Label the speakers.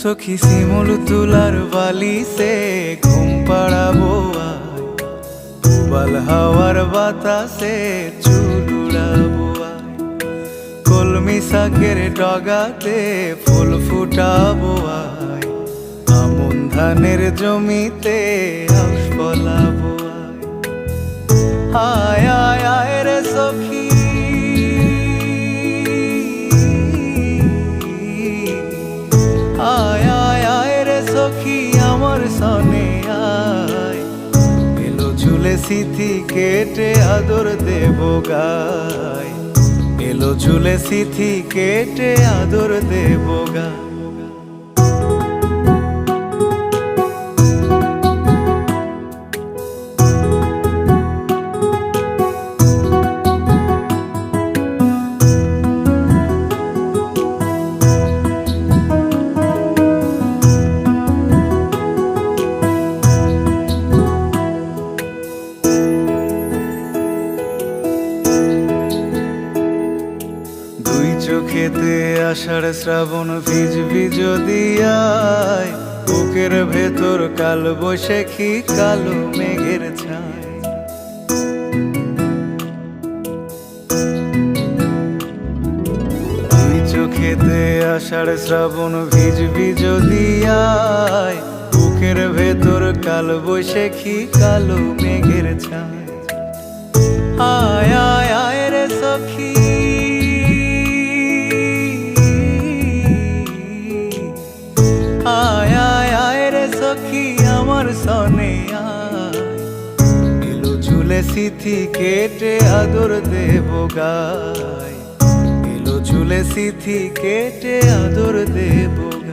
Speaker 1: सखी सिमुल तुलार बाली से घुम पड़ाबो आय, उबाल हावार बातासे चुल उड़ाबो आय, कलमी शाकेर डगाते फुल फुटाबो आय, आमन धानेर जमीते आउश फलाबो आय। आय आय रे सखी आय आय आय रे सखी आमार सने आय, एलो झुले स्मृति केटे आदर देबो गाय, एलो झुले स्मृति केटे आदर देबो गाय। চোখেতে আষাঢ় শ্রাবণ ভিজবি যদি আয়, বুকের ভেতর কাল বৈশাখী কালো মেঘের ছায়। দুই চোখেতে আষাঢ় শ্রাবণ ভিজবি যদি আয়, বুকের ভেতর কাল বৈশাখী কালো মেঘের ছায়। আয় আয় আয় রে সখী आय आय आय रे सखी आमार सने आय, एलो झुले स्मृति केटे आदर देबो गाय, एलो झुले स्मृति केटे आदर देबो गाय।